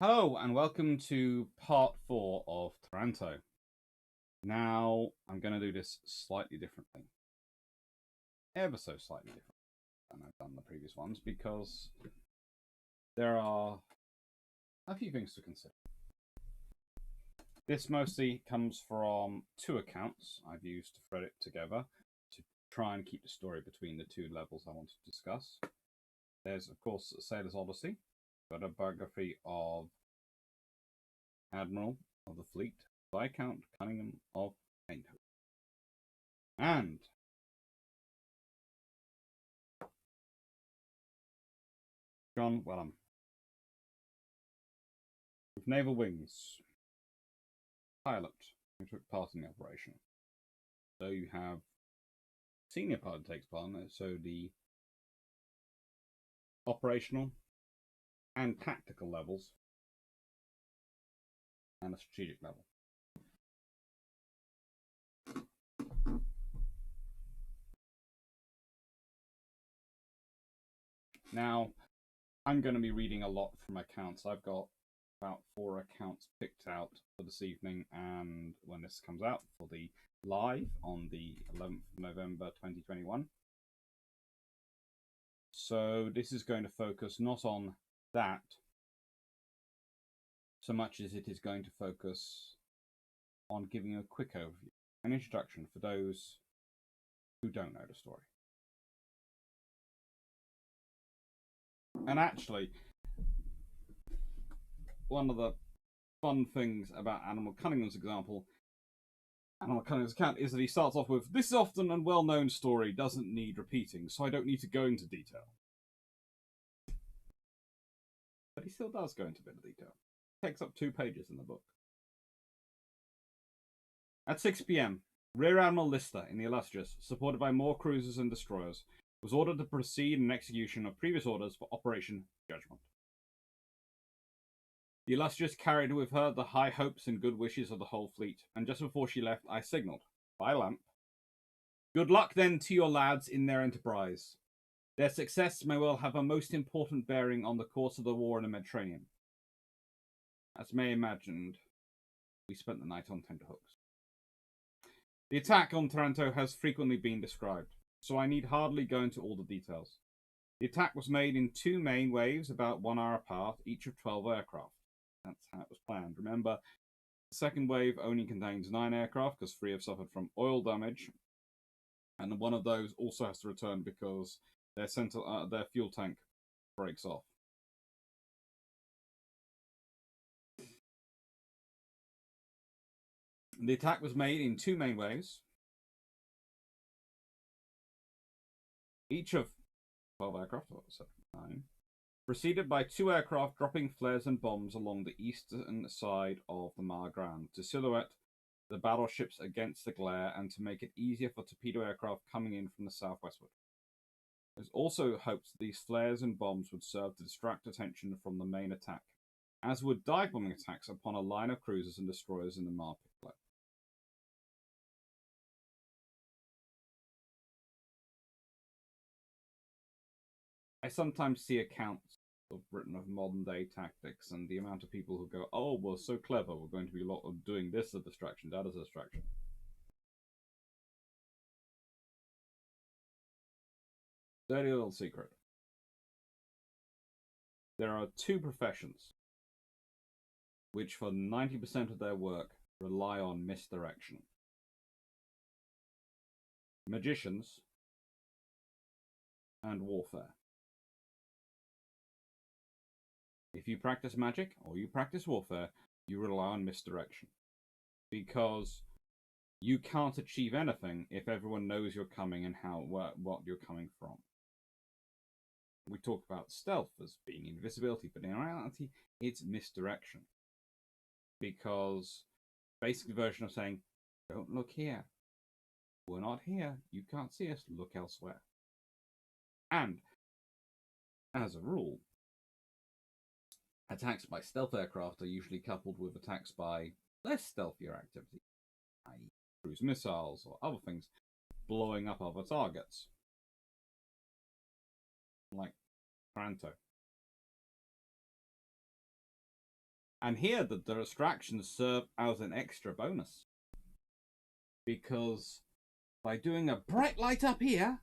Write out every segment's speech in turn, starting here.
Hello and welcome to part 4 of Taranto. Now, I'm going to do this slightly differently. Ever so slightly different than I've done the previous ones because there are a few things to consider. This mostly comes from two accounts I've used to thread it together to try and keep the story between the two levels I want to discuss. There's, of course, Sailor's Odyssey, but a biography of Admiral of the Fleet, Viscount Cunningham of Eindhoven. And John Wellham, with naval wings, pilot who took part in the operation. So you have senior pilot takes part in it, so the operational and tactical levels, and a strategic level. Now, I'm going to be reading a lot from accounts. I've got about 4 accounts picked out for this evening, and when this comes out for the live on the 11th of November 2021. So this is going to focus not on that so much as it is going to focus on giving a quick overview, an introduction for those who don't know the story. And actually, one of the fun things about Animal Cunningham's account is that he starts off with, "This often and well-known story doesn't need repeating, so I don't need to go into detail." But he still does go into a bit of detail. It takes up 2 pages in the book. At 6 p.m., Rear Admiral Lister in the Illustrious, supported by more cruisers and destroyers, was ordered to proceed in execution of previous orders for Operation Judgment. The Illustrious carried with her the high hopes and good wishes of the whole fleet, and just before she left, I signalled, by lamp, "Good luck then to your lads in their enterprise. Their success may well have a most important bearing on the course of the war in the Mediterranean." As may imagined, we spent the night on tenterhooks. The attack on Taranto has frequently been described, so I need hardly go into all the details. The attack was made in 2 main waves about 1 hour apart, each of 12 aircraft. That's how it was planned. Remember, the second wave only contains 9 aircraft because 3 have suffered from oil damage, and one of those also has to return because their fuel tank breaks off. The attack was made in 2 main waves, each of 12 aircraft, or 9, preceded by 2 aircraft dropping flares and bombs along the eastern side of the Mar Grande to silhouette the battleships against the glare and to make it easier for torpedo aircraft coming in from the southwestward. It was also hoped that these flares and bombs would serve to distract attention from the main attack, as would dive bombing attacks upon a line of cruisers and destroyers in the Mar Piccola. I sometimes see accounts written of modern day tactics, and the amount of people who go, "Oh, we're so clever, we're going to be a lot of doing this as a distraction, that as a distraction." Dirty little secret. There are 2 professions which, for 90% of their work, rely on misdirection: magicians and warfare. If you practice magic or you practice warfare, you rely on misdirection. Because you can't achieve anything if everyone knows you're coming and what you're coming from. We talk about stealth as being invisibility, but in reality, it's misdirection. Because basic version of saying, "Don't look here. We're not here. You can't see us. Look elsewhere." And, as a rule, attacks by stealth aircraft are usually coupled with attacks by less stealthier activity, i.e. cruise missiles or other things, blowing up other targets. Like Taranto. And here the distractions serve as an extra bonus. Because by doing a bright light up here,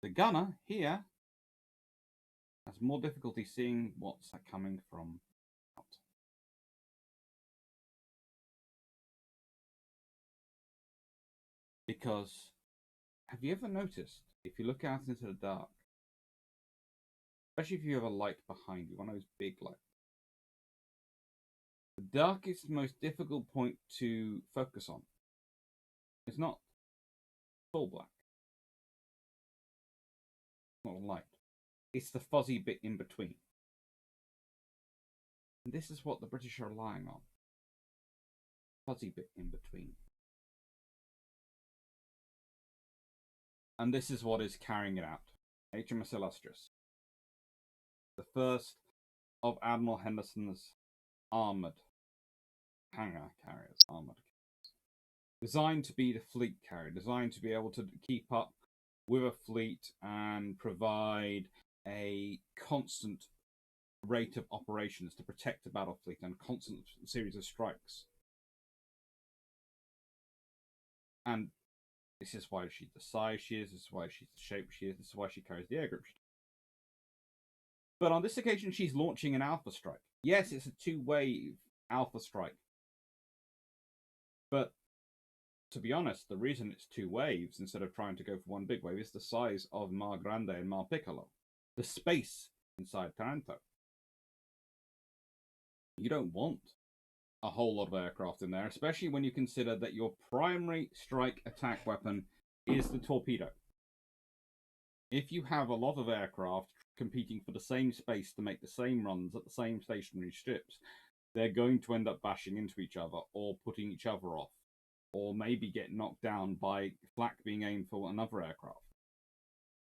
the gunner here has more difficulty seeing what's coming from out. Because, have you ever noticed, if you look out into the dark, especially if you have a light behind you, one of those big lights, the darkest, most difficult point to focus on is not full black. It's not light. It's the fuzzy bit in between. And this is what the British are relying on. Fuzzy bit in between. And this is what is carrying it out. HMS Illustrious. The first of Admiral Henderson's armoured hangar carriers. Designed to be the fleet carrier. Designed to be able to keep up with a fleet and provide a constant rate of operations to protect the battle fleet and constant series of strikes. And this is why she's the size she is, this is why she's the shape she is, this is why she carries the air group she does. But on this occasion, she's launching an alpha strike. Yes, it's a two-wave alpha strike. But to be honest, the reason it's two waves instead of trying to go for one big wave is the size of Mar Grande and Mar Piccolo. The space inside Taranto. You don't want a whole lot of aircraft in there, especially when you consider that your primary strike attack weapon is the torpedo. If you have a lot of aircraft competing for the same space to make the same runs at the same stationary ships, they're going to end up bashing into each other or putting each other off, or maybe get knocked down by flak being aimed for another aircraft.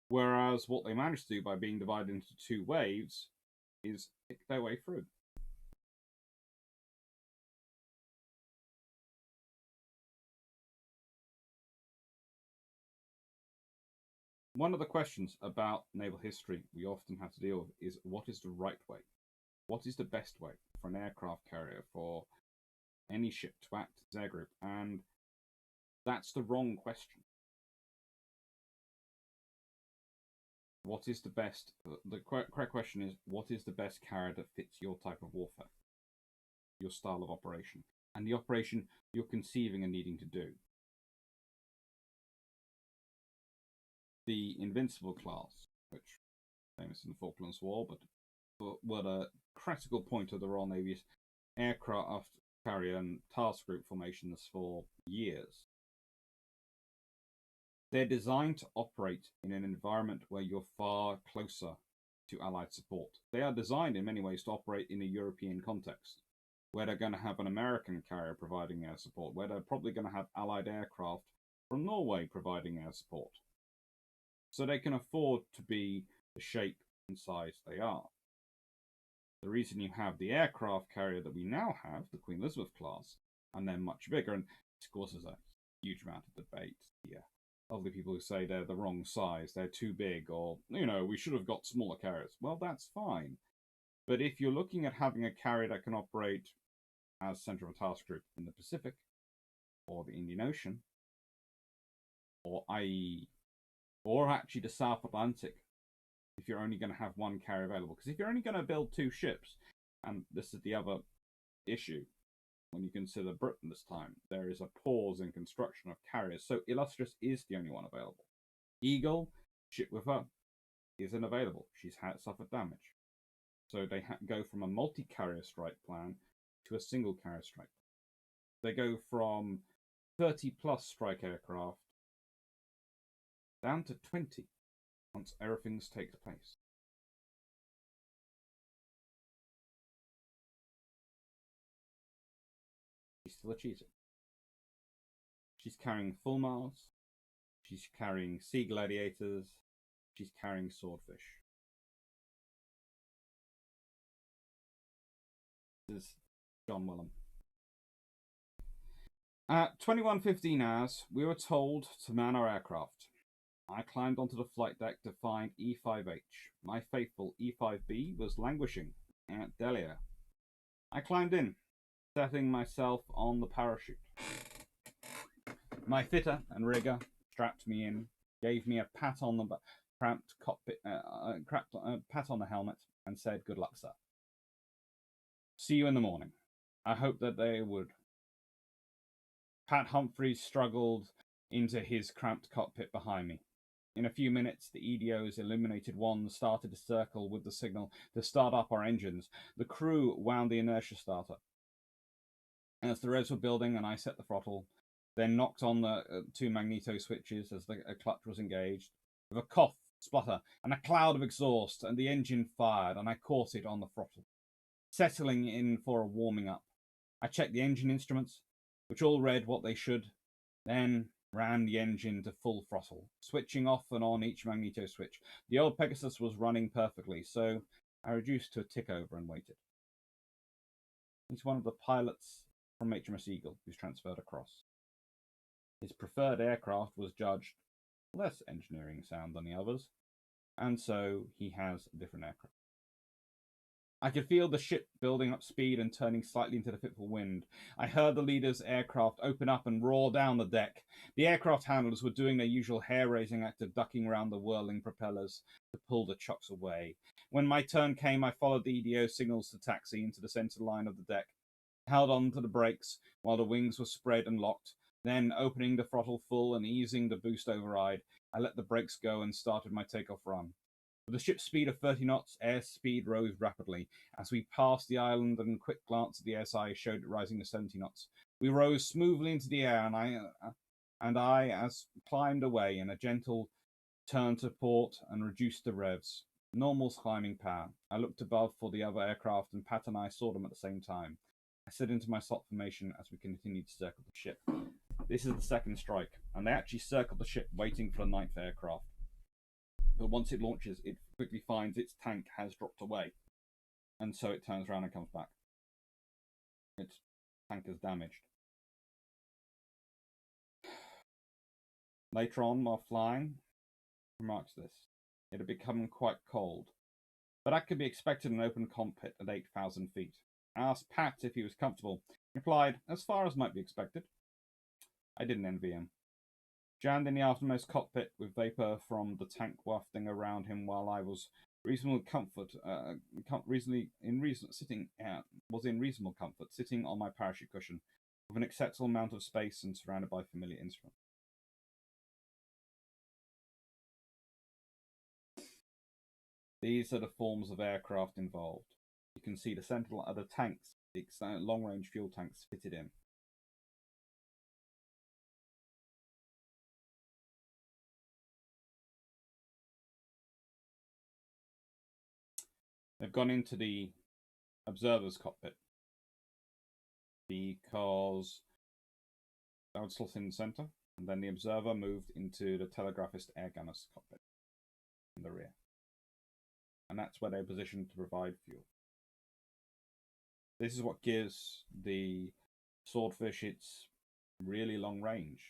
Whereas what they managed to do by being divided into two waves is pick their way through. One of the questions about naval history we often have to deal with is what is the right way? What is the best way for an aircraft carrier, for any ship to act as air group? And that's the wrong question. What is the best? The correct question is, what is the best carrier that fits your type of warfare, your style of operation, and the operation you're conceiving and needing to do? The Invincible class, which is famous in the Falklands War, but were a critical point of the Royal Navy's aircraft carrier and task group formations for years. They're designed to operate in an environment where you're far closer to Allied support. They are designed in many ways to operate in a European context, where they're going to have an American carrier providing air support, where they're probably going to have Allied aircraft from Norway providing air support. So they can afford to be the shape and size they are. The reason you have the aircraft carrier that we now have, the Queen Elizabeth class, and they're much bigger, and this causes a huge amount of debate. Yeah, lovely people who say they're the wrong size, they're too big, or, we should have got smaller carriers. Well, that's fine. But if you're looking at having a carrier that can operate as center of task group in the Pacific, or the Indian Ocean, or actually the South Atlantic, if you're only going to have one carrier available. Because if you're only going to build two ships, and this is the other issue, when you consider Britain this time, there is a pause in construction of carriers. So Illustrious is the only one available. Eagle, ship with her, isn't available. She's suffered damage. So they go from a multi-carrier strike plan to a single carrier strike. They go from 30 plus strike aircraft down to 20 once everything takes place. She still achieves it. She's carrying Fulmars, she's carrying Sea Gladiators, she's carrying Swordfish. This is John Willem. At 21:15 hours, we were told to man our aircraft. I climbed onto the flight deck to find E5H. My faithful E5B was languishing at Delia, I climbed in, setting myself on the parachute. My fitter and rigger strapped me in, gave me a pat on the cramped cockpit, pat on the helmet, and said, "Good luck, sir. See you in the morning." I hoped that they would. Pat Humphreys struggled into his cramped cockpit behind me. In a few minutes, the EDO's illuminated wands started to circle with the signal to start up our engines. The crew wound the inertia starter. As the revs were building and I set the throttle, then knocked on the two magneto switches as the clutch was engaged. With a cough, splutter, and a cloud of exhaust, and the engine fired, and I caught it on the throttle, settling in for a warming up. I checked the engine instruments, which all read what they should, then ran the engine to full throttle, switching off and on each magneto switch. The old Pegasus was running perfectly, so I reduced to a tick over and waited. He's one of the pilots from HMS Eagle who's transferred across. His preferred aircraft was judged less engineering sound than the others, and so he has a different aircraft. I could feel the ship building up speed and turning slightly into the fitful wind. I heard the leader's aircraft open up and roar down the deck. The aircraft handlers were doing their usual hair-raising act of ducking around the whirling propellers to pull the chocks away. When my turn came, I followed the EDO signals to taxi into the center line of the deck, held on to the brakes while the wings were spread and locked. Then, opening the throttle full and easing the boost override, I let the brakes go and started my takeoff run. With a ship's speed of 30 knots, airspeed rose rapidly. As we passed the island, and a quick glance at the SI showed it rising to 70 knots. We rose smoothly into the air, and I as climbed away in a gentle turn to port and reduced the revs. Normal climbing power. I looked above for the other aircraft, and Pat and I saw them at the same time. I slid into my slot formation as we continued to circle the ship. This is the second strike, and they actually circled the ship waiting for the ninth aircraft. But once it launches, it quickly finds its tank has dropped away, and so it turns around and comes back. Its tank is damaged. Later on, while flying, remarks this. It had become quite cold, but that could be expected in an open cockpit at 8,000 feet. I asked Pat if he was comfortable. He replied, as far as might be expected. I didn't envy him. Jammed in the aftermost cockpit with vapor from the tank wafting around him while I was reasonable comfort, sitting on my parachute cushion with an acceptable amount of space and surrounded by familiar instruments. These are the forms of aircraft involved. You can see the central are the tanks, the long-range fuel tanks fitted in. They've gone into the observer's cockpit because that would slot in the center, and then the observer moved into the telegraphist air gunner's cockpit in the rear. And that's where they're positioned to provide fuel. This is what gives the Swordfish its really long range.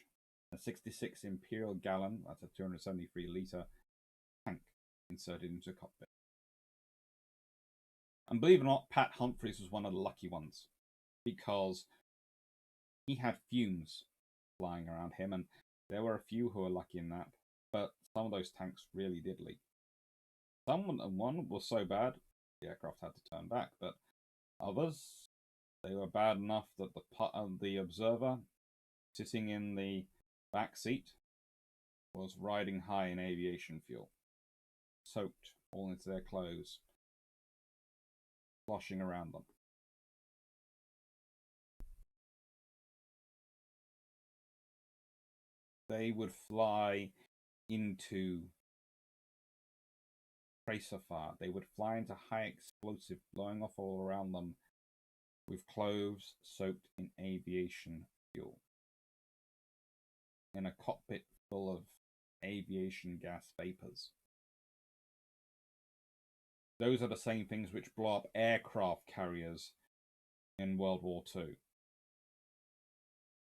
A 66 imperial gallon, that's a 273 litre tank inserted into a cockpit. And believe it or not, Pat Humphreys was one of the lucky ones, because he had fumes flying around him, and there were a few who were lucky in that, but some of those tanks really did leak. One was so bad, the aircraft had to turn back, but others, they were bad enough that the observer sitting in the back seat was riding high in aviation fuel, soaked all into their clothes, sloshing around them. They would fly into tracer fire. They would fly into high explosive, blowing off all around them, with clothes soaked in aviation fuel, in a cockpit full of aviation gas vapors. Those are the same things which blow up aircraft carriers in World War II.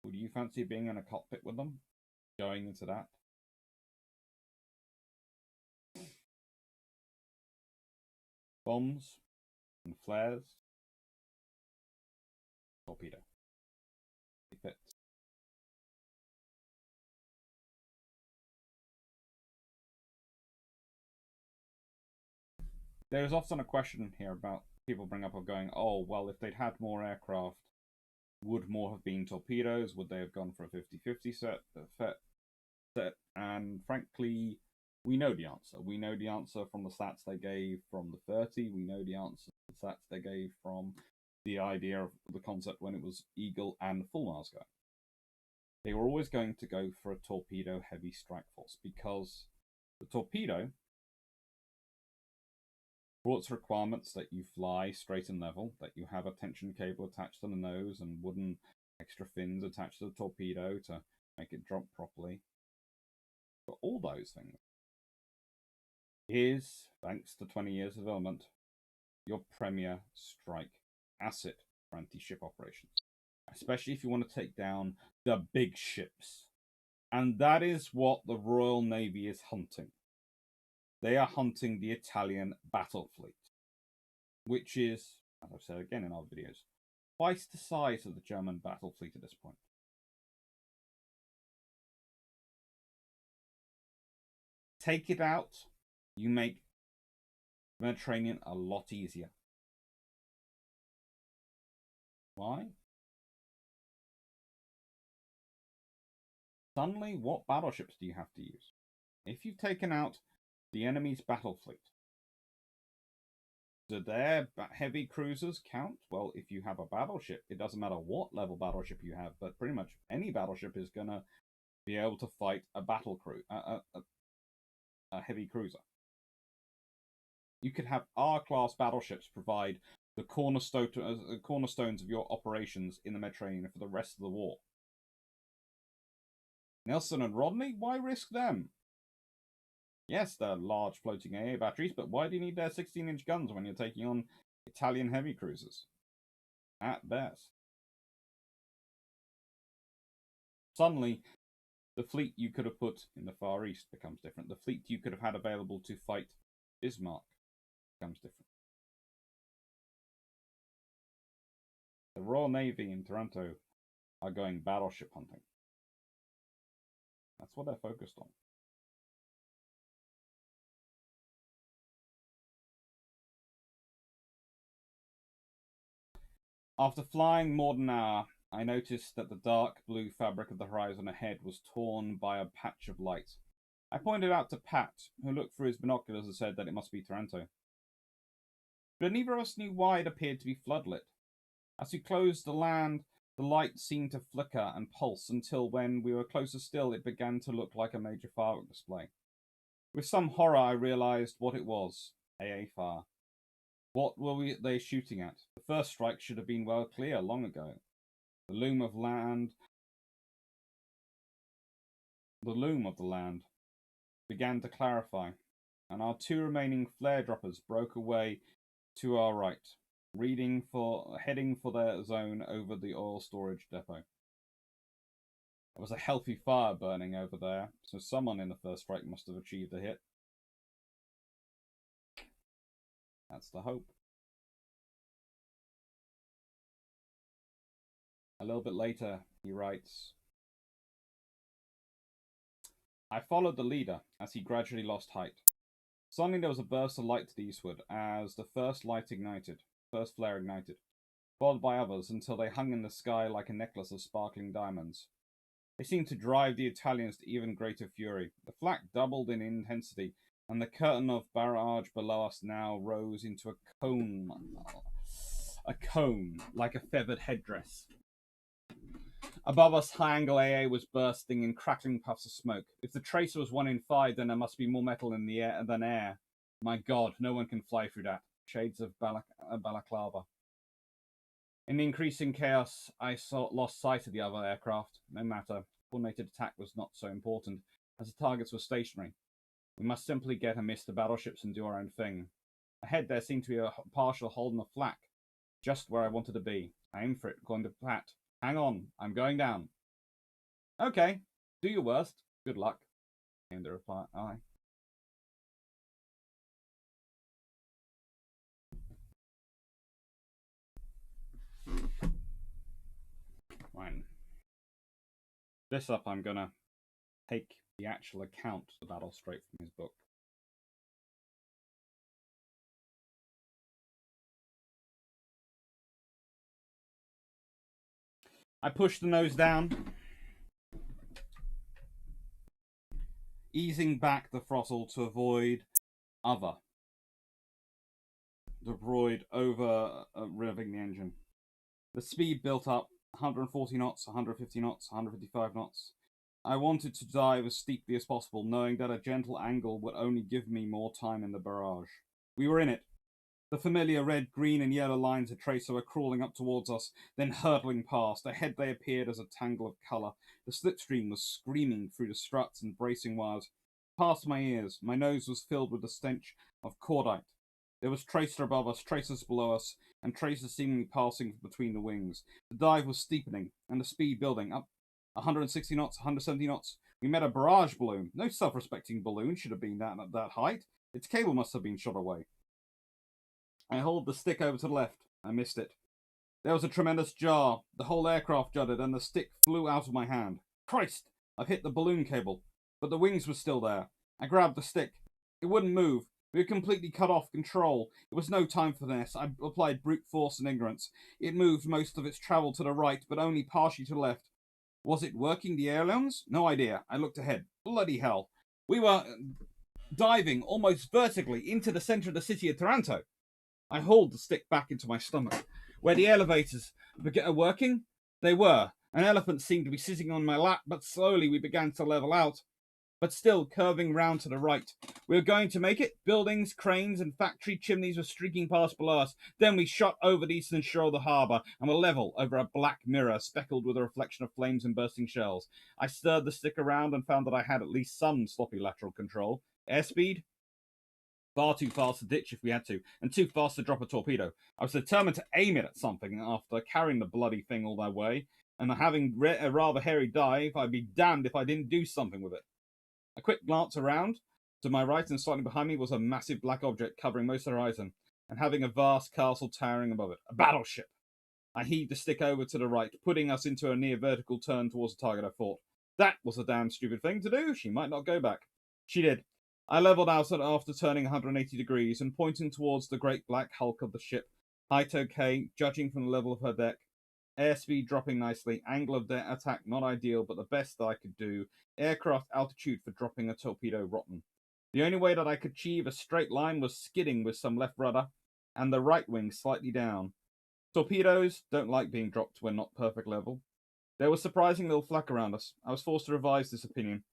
Would you fancy being in a cockpit with them? Going into that? Bombs and flares torpedo. It fits. There is often a question here about people bring up of going, oh, well, if they'd had more aircraft, would more have been torpedoes? Would they have gone for a 50-50 set? And frankly, we know the answer. We know the answer from the stats they gave from the 30. We know the answer from the stats they gave from the idea of the concept when it was Eagle and Full Mars going. They were always going to go for a torpedo heavy strike force because the torpedo, for its requirements that you fly straight and level, that you have a tension cable attached to the nose and wooden extra fins attached to the torpedo to make it drop properly, for all those things, is, thanks to 20 years of development, your premier strike asset for anti-ship operations. Especially if you want to take down the big ships. And that is what the Royal Navy is hunting. They are hunting the Italian battle fleet, which is, as I've said again in our videos, twice the size of the German battle fleet at this point. Take it out, you make the Mediterranean a lot easier. Why? Suddenly, what battleships do you have to use? If you've taken out the enemy's battle fleet, do their heavy cruisers count? Well, if you have a battleship, it doesn't matter what level battleship you have, but pretty much any battleship is going to be able to fight a battle crew, a heavy cruiser. You could have R-class battleships provide the cornerstones of your operations in the Mediterranean for the rest of the war. Nelson and Rodney, why risk them? Yes, they're large floating AA batteries, but why do you need their 16-inch guns when you're taking on Italian heavy cruisers? At best. Suddenly, the fleet you could have put in the Far East becomes different. The fleet you could have had available to fight Bismarck becomes different. The Royal Navy in Taranto are going battleship hunting. That's what they're focused on. After flying more than an hour, I noticed that the dark blue fabric of the horizon ahead was torn by a patch of light. I pointed out to Pat, who looked through his binoculars and said that it must be Taranto. But neither of us knew why it appeared to be floodlit. As we closed the land, the light seemed to flicker and pulse until when we were closer still, it began to look like a major firework display. With some horror, I realized what it was. AA fire. What were they shooting at? The first strike should have been well clear long ago. The loom of the land began to clarify, and our two remaining flare droppers broke away to our right, heading for their zone over the oil storage depot. There was a healthy fire burning over there, so someone in the first strike must have achieved a hit. That's the hope. A little bit later, he writes, I followed the leader as he gradually lost height. Suddenly there was a burst of light to the eastward as the first flare ignited, followed by others until they hung in the sky like a necklace of sparkling diamonds. They seemed to drive the Italians to even greater fury. The flak doubled in intensity, and the curtain of barrage below us now rose into a cone like a feathered headdress. Above us, high-angle AA was bursting in crackling puffs of smoke. If the tracer was 1 in 5, then there must be more metal in the air than air. My God, no one can fly through that. Shades of balaclava. In the increasing chaos, I lost sight of the other aircraft. No matter. Coordinated attack was not so important, as the targets were stationary. We must simply get amidst the battleships and do our own thing. Ahead, there seemed to be a partial hole in the flak, just where I wanted to be. I aimed for it, calling to Pat, hang on, I'm going down. Okay, do your worst. Good luck, came the reply. Fine. This up, I'm gonna take the actual account of the battle straight from his book. I push the nose down, easing back the throttle to avoid over revving the engine. The speed built up 140 knots, 150 knots, 155 knots. I wanted to dive as steeply as possible, knowing that a gentle angle would only give me more time in the barrage. We were in it. The familiar red, green, and yellow lines of tracer were crawling up towards us, then hurtling past. Ahead they appeared as a tangle of colour. The slipstream was screaming through the struts and bracing wires. Past my ears, my nose was filled with the stench of cordite. There was tracer above us, tracers below us, and tracers seemingly passing between the wings. The dive was steepening, and the speed building up 160 knots, 170 knots. We met a barrage balloon. No self-respecting balloon should have been that at that height. Its cable must have been shot away. I hauled the stick over to the left. I missed it. There was a tremendous jar. The whole aircraft juddered, and the stick flew out of my hand. Christ! I've hit the balloon cable. But the wings were still there. I grabbed the stick. It wouldn't move. We had completely cut off control. It was no time for this. I applied brute force and ignorance. It moved most of its travel to the right, but only partially to the left. Was it working the ailerons? No idea. I looked ahead. Bloody hell. We were diving almost vertically into the center of the city of Taranto. I hauled the stick back into my stomach. Where the elevators were working? They were. An elephant seemed to be sitting on my lap, but slowly we began to level out. But still curving round to the right. We were going to make it. Buildings, cranes, and factory chimneys were streaking past below us. Then we shot over the eastern shore of the harbour and were level over a black mirror speckled with a reflection of flames and bursting shells. I stirred the stick around and found that I had at least some sloppy lateral control. Airspeed? Far too fast to ditch if we had to, and too fast to drop a torpedo. I was determined to aim it at something after carrying the bloody thing all that way, and having a rather hairy dive, I'd be damned if I didn't do something with it. A quick glance around. To my right and slightly behind me was a massive black object covering most of the horizon, and having a vast castle towering above it. A battleship! I heaved the stick over to the right, putting us into a near vertical turn towards the target I thought. That was a damn stupid thing to do. She might not go back. She did. I levelled out after turning 180 degrees and pointing towards the great black hulk of the ship. Height okay, judging from the level of her deck. Airspeed dropping nicely. Angle of attack not ideal, but the best that I could do. Aircraft altitude for dropping a torpedo rotten. The only way that I could achieve a straight line was skidding with some left rudder and the right wing slightly down. Torpedoes don't like being dropped when not perfect level. There was surprising little flak around us. I was forced to revise this opinion.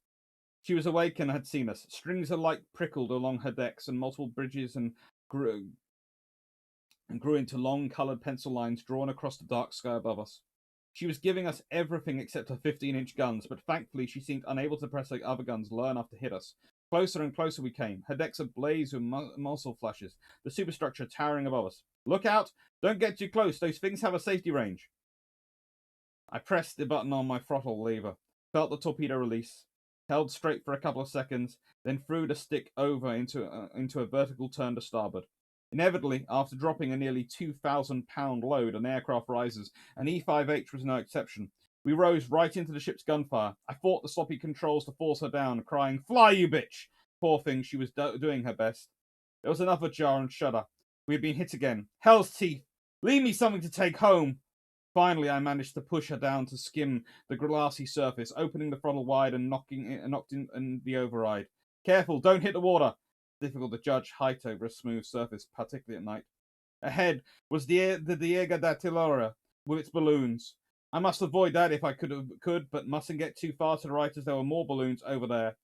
She was awake and had seen us. Strings of light prickled along her decks, and multiple bridges and grew into long coloured pencil lines drawn across the dark sky above us. She was giving us everything except her 15-inch guns, but thankfully she seemed unable to press the other guns low enough to hit us. Closer and closer we came, her decks ablaze with muzzle flashes, the superstructure towering above us. Look out! Don't get too close, those things have a safety range. I pressed the button on my throttle lever, felt the torpedo release, held straight for a couple of seconds, then threw the stick over into a vertical turn to starboard. Inevitably, after dropping a nearly 2,000-pound load, an aircraft rises, and E5H was no exception. We rose right into the ship's gunfire. I fought the sloppy controls to force her down, crying, "Fly, you bitch!" Poor thing, she was doing her best. There was another jar and shudder. We had been hit again. Hell's teeth! Leave me something to take home! Finally, I managed to push her down to skim the glassy surface, opening the throttle wide and knocked in the override. Careful, don't hit the water. Difficult to judge height over a smooth surface, particularly at night. Ahead was the Diego da Tilora with its balloons. I must avoid that if I could, but mustn't get too far to the right as there were more balloons over there.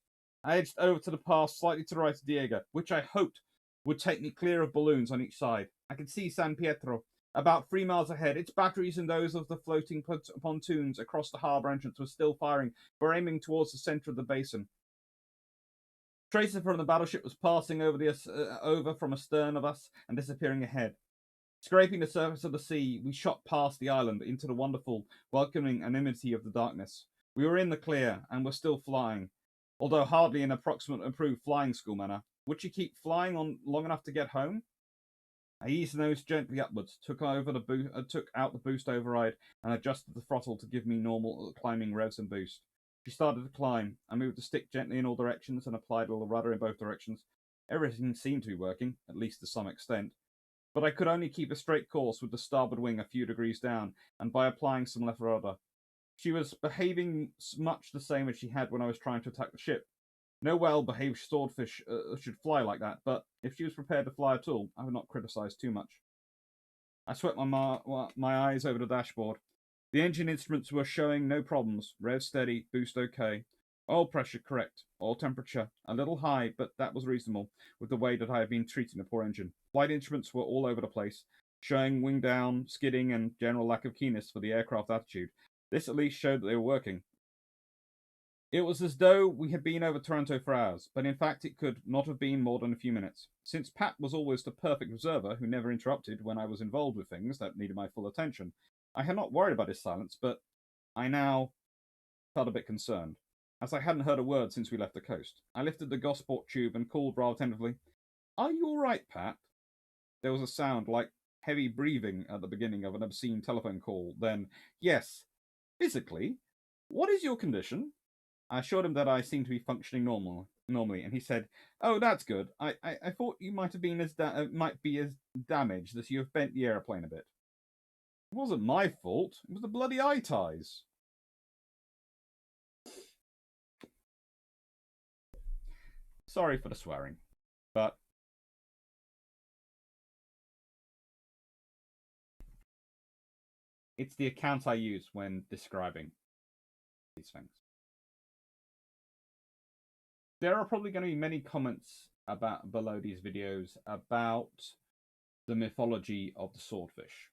I edged over to the pass slightly to the right of Diego, which I hoped would take me clear of balloons on each side. I could see San Pietro. About 3 miles ahead, its batteries and those of the floating pontoons across the harbour entrance were still firing, were aiming towards the centre of the basin. Tracer from the battleship was passing over from astern of us and disappearing ahead. Scraping the surface of the sea, we shot past the island into the wonderful, welcoming anonymity of the darkness. We were in the clear and were still flying, although hardly in approximate approved flying school manner. Would she keep flying on long enough to get home? I eased the nose gently upwards, took out the boost override, and adjusted the throttle to give me normal climbing revs and boost. She started to climb. I moved the stick gently in all directions and applied a little rudder in both directions. Everything seemed to be working, at least to some extent. But I could only keep a straight course with the starboard wing a few degrees down, and by applying some left rudder. She was behaving much the same as she had when I was trying to attack the ship. No well-behaved swordfish should fly like that, but if she was prepared to fly at all, I would not criticize too much. I swept my eyes over the dashboard. The engine instruments were showing no problems. Rev steady, boost okay. Oil pressure correct. Oil temperature a little high, but that was reasonable with the way that I had been treating the poor engine. Flight instruments were all over the place, showing wing down, skidding, and general lack of keenness for the aircraft attitude. This at least showed that they were working. It was as though we had been over Taranto for hours, but in fact it could not have been more than a few minutes. Since Pat was always the perfect observer who never interrupted when I was involved with things that needed my full attention, I had not worried about his silence, but I now felt a bit concerned, as I hadn't heard a word since we left the coast. I lifted the Gosport tube and called rather tentatively, "Are you all right, Pat?" There was a sound like heavy breathing at the beginning of an obscene telephone call. Then, "Yes, physically. What is your condition?" I assured him that I seemed to be functioning normally, and he said, "Oh, that's good. I thought you might have been might be as damaged that you have bent the aeroplane a bit." It wasn't my fault. It was the bloody eye ties. Sorry for the swearing, but it's the account I use when describing these things. There are probably going to be many comments below these videos about the mythology of the swordfish.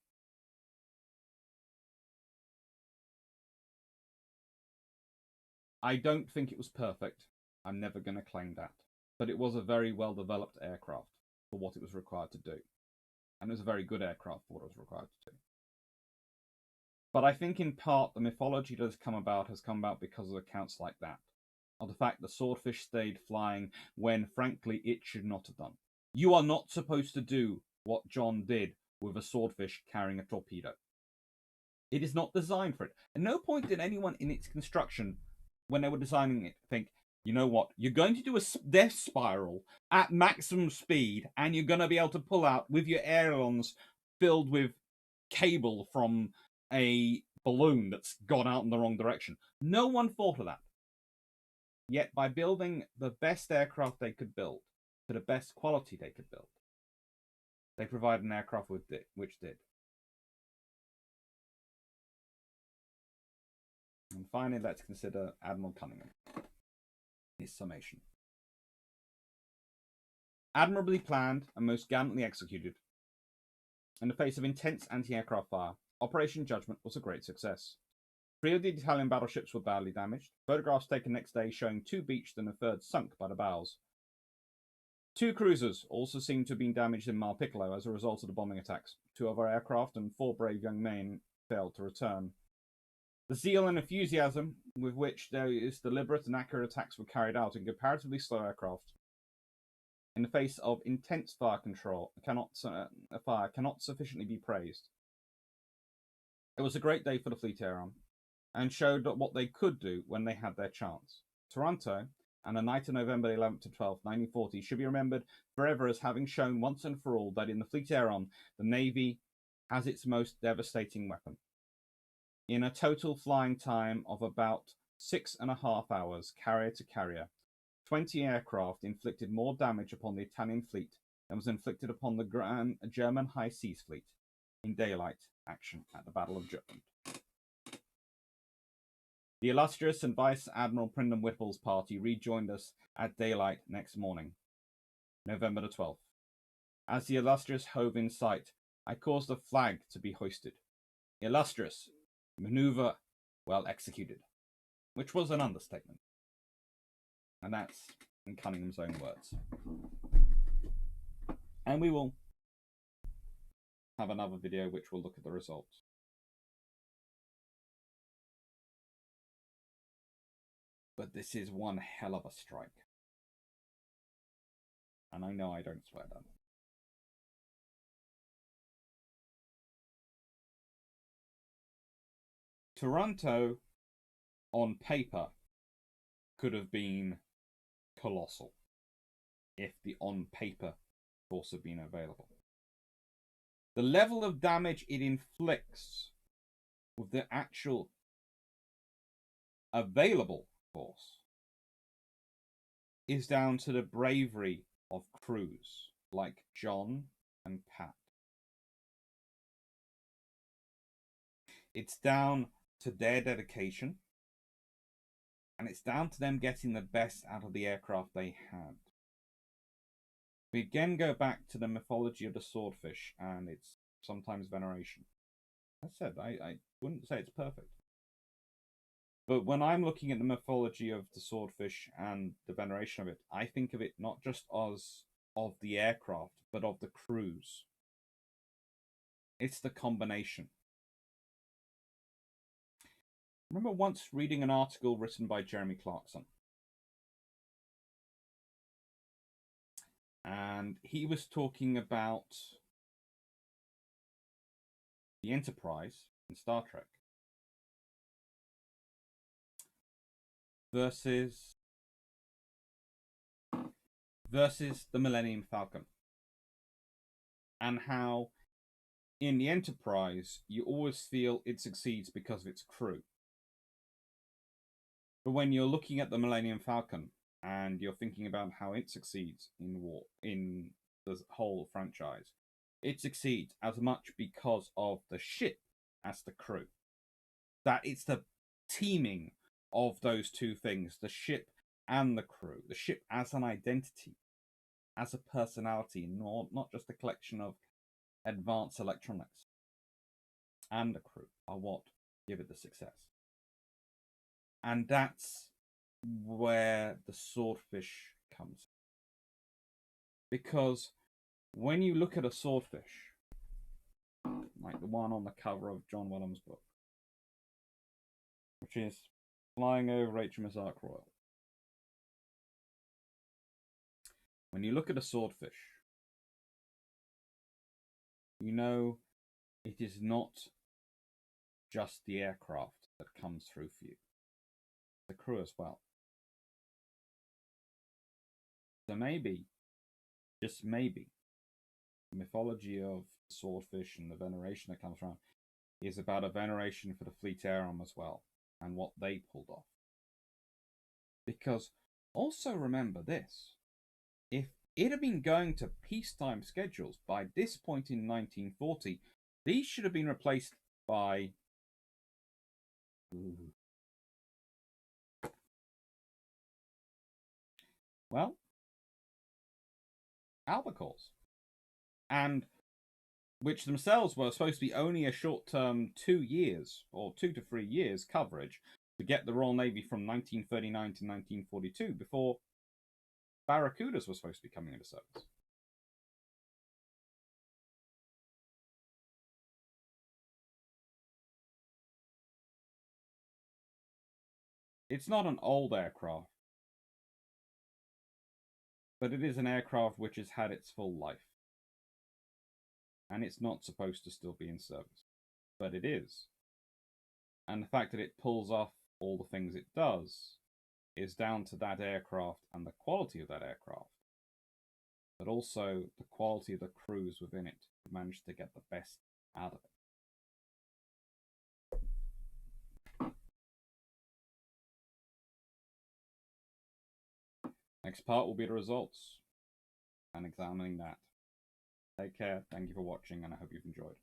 I don't think it was perfect. I'm never going to claim that. But it was a very well developed aircraft for what it was required to do. And it was a very good aircraft for what it was required to do. But I think in part the mythology that has come about because of accounts like that. Of the fact the swordfish stayed flying when, frankly, it should not have done. You are not supposed to do what John did with a swordfish carrying a torpedo. It is not designed for it. At no point did anyone in its construction, when they were designing it, think, you know what, you're going to do a death spiral at maximum speed, and you're going to be able to pull out with your ailerons filled with cable from a balloon that's gone out in the wrong direction. No one thought of that. Yet by building the best aircraft they could build, to the best quality they could build, they provided an aircraft which did. And finally, let's consider Admiral Cunningham. His summation. Admirably planned and most gallantly executed. In the face of intense anti-aircraft fire, Operation Judgment was a great success. 3 of the Italian battleships were badly damaged. Photographs taken next day showing 2 beached and a 3rd sunk by the bows. 2 cruisers also seemed to have been damaged in Malpiccolo as a result of the bombing attacks. 2 of our aircraft and 4 brave young men failed to return. The zeal and enthusiasm with which these deliberate and accurate attacks were carried out in comparatively slow aircraft, in the face of intense fire control, cannot sufficiently be praised. It was a great day for the Fleet Air Arm, and showed what they could do when they had their chance. Taranto, and the night of November 11th to 12th, 1940, should be remembered forever as having shown once and for all that in the Fleet Air Arm, the Navy has its most devastating weapon. In a total flying time of about 6.5 hours, carrier to carrier, 20 aircraft inflicted more damage upon the Italian fleet than was inflicted upon the German High Seas Fleet in daylight action at the Battle of Jutland. The illustrious and Vice Admiral Prindham Whipple's party rejoined us at daylight next morning, November the 12th. As the illustrious hove in sight, I caused a flag to be hoisted. Illustrious, maneuver well executed, which was an understatement. And that's in Cunningham's own words. And we will have another video which will look at the results. But this is one hell of a strike. And I know I don't swear that. Taranto, on paper, could have been colossal if the on paper force had been available. The level of damage it inflicts with the actual available force is down to the bravery of crews like John and Pat. It's down to their dedication, and it's down to them getting the best out of the aircraft they had. We again go back to the mythology of the swordfish and its sometimes veneration. As I said, I wouldn't say it's perfect. But when I'm looking at the mythology of the swordfish and the veneration of it, I think of it not just as of the aircraft, but of the crews. It's the combination. I remember once reading an article written by Jeremy Clarkson. And he was talking about the Enterprise in Star Trek versus the Millennium Falcon. And how in the Enterprise you always feel it succeeds because of its crew. But when you're looking at the Millennium Falcon and you're thinking about how it succeeds in the whole franchise, it succeeds as much because of the ship as the crew. That it's the teaming of those two things, the ship and the crew. The ship as an identity, as a personality, not just a collection of advanced electronics. And the crew are what give it the success. And that's where the swordfish comes. Because when you look at a swordfish, like the one on the cover of John Williams' book, which is flying over HMS Ark Royal. When you look at a swordfish, you know it is not just the aircraft that comes through for you. The crew as well. So maybe, just maybe, the mythology of the swordfish and the veneration that comes from is about a veneration for the Fleet Air Arm as well, and what they pulled off. Because also remember this, if it had been going to peacetime schedules by this point in 1940, these should have been replaced by well, albacores, and which themselves were supposed to be only a short-term 2 years or 2 to 3 years coverage to get the Royal Navy from 1939 to 1942 before Barracudas were supposed to be coming into service. It's not an old aircraft, but it is an aircraft which has had its full life. And it's not supposed to still be in service. But it is. And the fact that it pulls off all the things it does is down to that aircraft and the quality of that aircraft. But also the quality of the crews within it who managed to get the best out of it. Next part will be the results and examining that. Take care, thank you for watching, and I hope you've enjoyed.